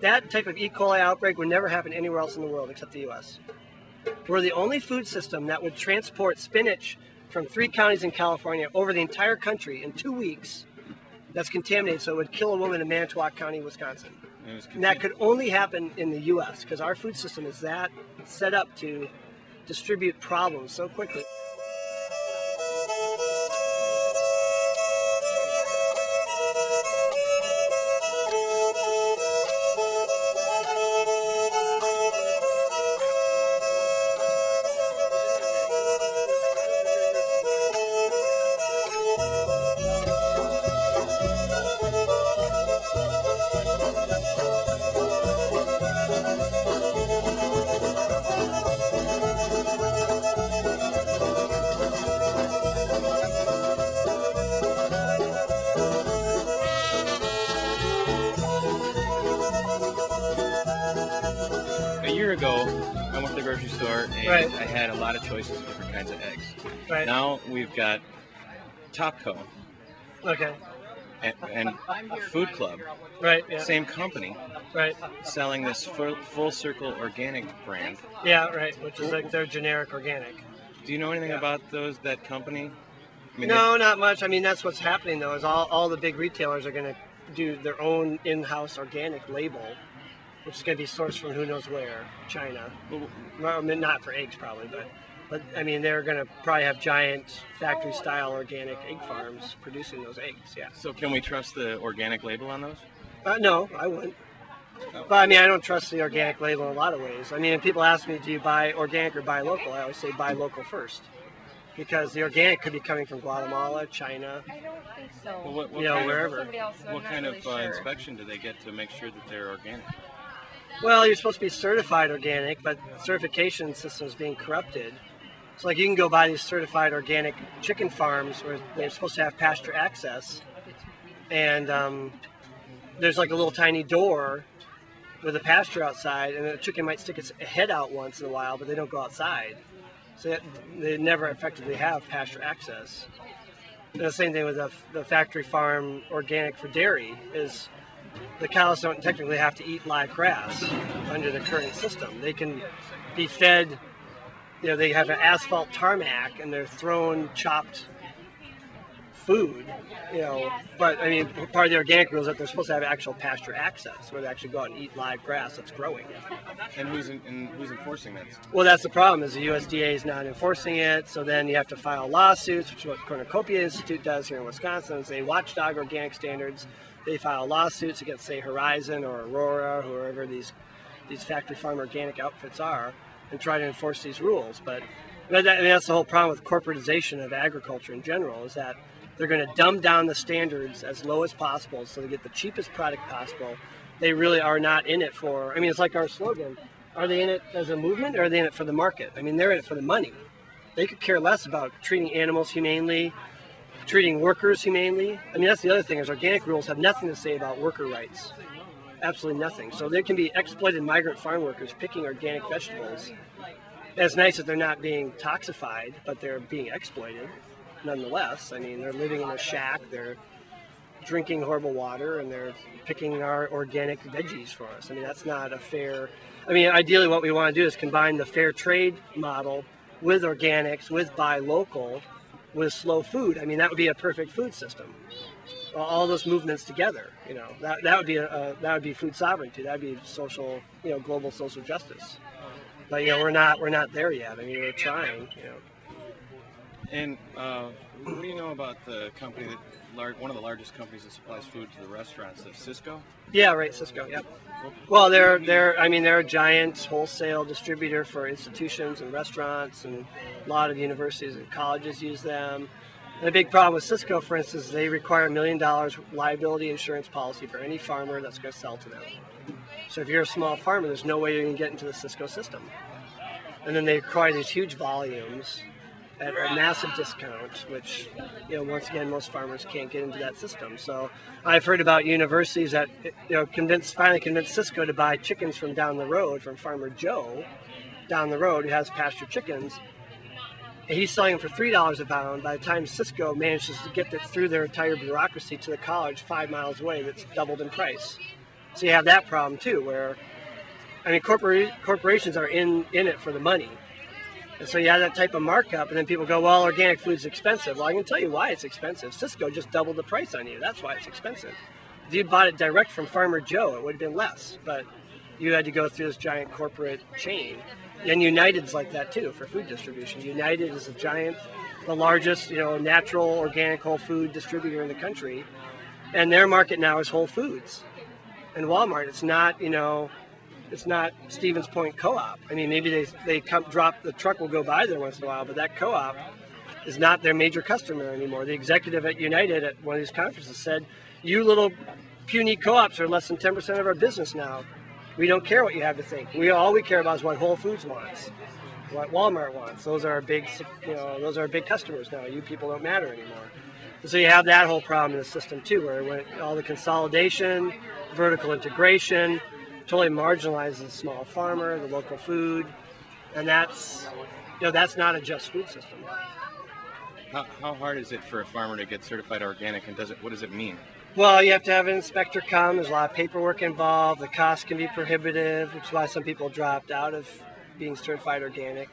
That type of E. coli outbreak would never happen anywhere else in the world except the U.S. We're the only food system that would transport spinach from 3 counties in California over the entire country in 2 weeks that's contaminated, so it would kill a woman in Manitowoc County, Wisconsin. And that could only happen in the U.S. because our food system is that set up to distribute problems so quickly. A year ago, I went to the grocery store and Right. I had a lot of choices of different kinds of eggs. Right. Now we've got Topco Okay. and Food Club, Right. Yeah. same company, Right. selling this full circle organic brand. Yeah. Right. Which is like their generic organic. Do you know anything Yeah. about that company? I mean, No, not much. I mean, that's what's happening though. Is all the big retailers are going to do their own in-house organic label, which is going to be sourced from who knows where, China. Well, I mean, not for eggs probably, but I mean they're going to probably have giant factory-style organic egg farms producing those eggs. Yeah. So can we trust the organic label on those? No, I wouldn't. But I mean, I don't trust the organic label in a lot of ways. I mean, if people ask me, do you buy organic or buy local? I always say buy local first, because the organic could be coming from Guatemala, China, I don't think so. Well, what you know, kind wherever. Somebody else, so I'm What not kind really of sure. inspection do they get to make sure that they're organic? Well, you're supposed to be certified organic, but certification system is being corrupted. So like you can go buy these certified organic chicken farms where they're supposed to have pasture access, and there's like a little tiny door with a pasture outside, and the chicken might stick its head out once in a while, but they don't go outside. So they never effectively have pasture access. And the same thing with the factory farm organic for dairy is the cows don't technically have to eat live grass under the current system. They can be fed, you know, they have an asphalt tarmac and they're thrown chopped food, you know, but I mean, part of the organic rule is that they're supposed to have actual pasture access where they actually go out and eat live grass that's growing. And who's enforcing that? Well, that's the problem is the USDA is not enforcing it, so then you have to file lawsuits, which is what Cornucopia Institute does here in Wisconsin. They watchdog organic standards. They file lawsuits against, say, Horizon or Aurora, whoever these factory farm organic outfits are, and try to enforce these rules. But I mean, that's the whole problem with corporatization of agriculture in general, is that they're going to dumb down the standards as low as possible so they get the cheapest product possible. They really are not in it for, I mean, it's like our slogan. Are they in it as a movement or are they in it for the market? I mean, they're in it for the money. They could care less about treating animals humanely, treating workers humanely. I mean, that's the other thing is organic rules have nothing to say about worker rights. Absolutely nothing. So there can be exploited migrant farm workers picking organic vegetables. And it's nice that they're not being toxified, but they're being exploited nonetheless. I mean, they're living in a shack, they're drinking horrible water, and they're picking our organic veggies for us. I mean, that's not a fair, I mean, ideally what we want to do is combine the fair trade model with organics, with buy local, with slow food. I mean, that would be a perfect food system. All those movements together, you know, that would be food sovereignty. That would be social, you know, global social justice. But you know, we're not there yet. I mean, we're trying, you know. And what do you know about the company one of the largest companies that supplies food to the restaurants, Cisco? Yeah, right, Cisco. Yep. Well, they're a giant wholesale distributor for institutions and restaurants, and a lot of universities and colleges use them. And the big problem with Cisco, for instance, they require $1 million liability insurance policy for any farmer that's going to sell to them. So if you're a small farmer, there's no way you can get into the Cisco system. And then they require these huge volumes at a massive discount, which, you know, once again, most farmers can't get into that system. So I've heard about universities that, you know, finally convinced Cisco to buy chickens from down the road, from Farmer Joe down the road, who has pasture chickens. And he's selling them for $3 a pound. By the time Cisco manages to get it through their entire bureaucracy to the college 5 miles away, that's doubled in price. So you have that problem too, where, I mean, corporations are in it for the money. And so you have that type of markup, and then people go, well, organic food's expensive. Well, I can tell you why it's expensive. Cisco just doubled the price on you. That's why it's expensive. If you'd bought it direct from Farmer Joe, it would have been less. But you had to go through this giant corporate chain. And United's like that too for food distribution. United is a giant, the largest, natural, organic, whole food distributor in the country. And their market now is Whole Foods. And Walmart, it's not, it's not Stevens Point Co-op. I mean, maybe they drop, the truck will go by there once in a while, but that co-op is not their major customer anymore. The executive at United at one of these conferences said, you little puny co-ops are less than 10% of our business now. We don't care what you have to think. All we care about is what Whole Foods wants, what Walmart wants. Those are our big, those are our big customers now. You people don't matter anymore. And so you have that whole problem in the system too, where all the consolidation, vertical integration, totally marginalizes the small farmer, the local food, and that's not a just food system. How hard is it for a farmer to get certified organic, and what does it mean? Well, you have to have an inspector come. There's a lot of paperwork involved. The cost can be prohibitive, which is why some people dropped out of being certified organic.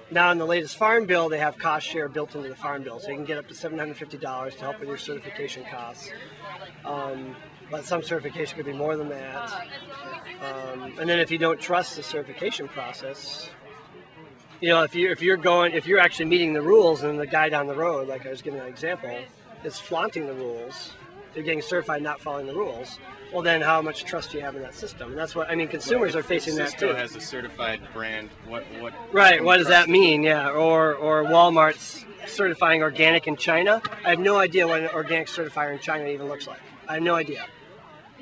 Now in the latest farm bill, they have cost share built into the farm bill, so you can get up to $750 to help with your certification costs. But some certification could be more than that. And then if you don't trust the certification process, if you're actually meeting the rules, and the guy down the road, like I was giving an example, is flaunting the rules, they're getting certified not following the rules, well then how much trust do you have in that system? And that's what, I mean, consumers are facing that too. Cisco has a certified brand, what Right, what does that mean? Yeah, or Walmart's certifying organic in China. I have no idea what an organic certifier in China even looks like. I have no idea.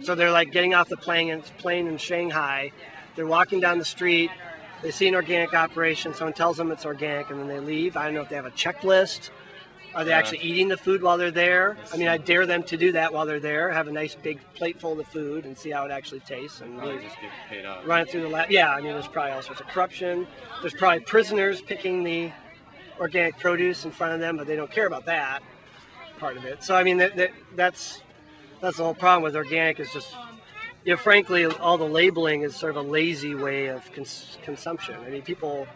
So they're like getting off the plane in Shanghai, they're walking down the street, they see an organic operation, someone tells them it's organic, and then they leave. I don't know if they have a checklist. Are they actually eating the food while they're there? I mean, I dare them to do that while they're there, have a nice big plate full of food and see how it actually tastes. And really just get paid off. Run it through the lab. Yeah, I mean, there's probably all sorts of corruption. There's probably prisoners picking the organic produce in front of them, but they don't care about that part of it. So, I mean, that's the whole problem with organic is just, frankly, all the labeling is sort of a lazy way of consumption. I mean, people...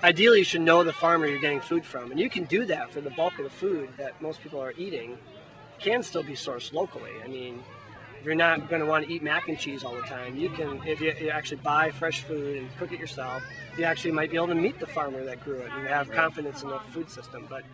Ideally, you should know the farmer you're getting food from, and you can do that for the bulk of the food that most people are eating. Can still be sourced locally. I mean, if you're not going to want to eat mac and cheese all the time, you can, if you actually buy fresh food and cook it yourself, you actually might be able to meet the farmer that grew it and have confidence in the food system. But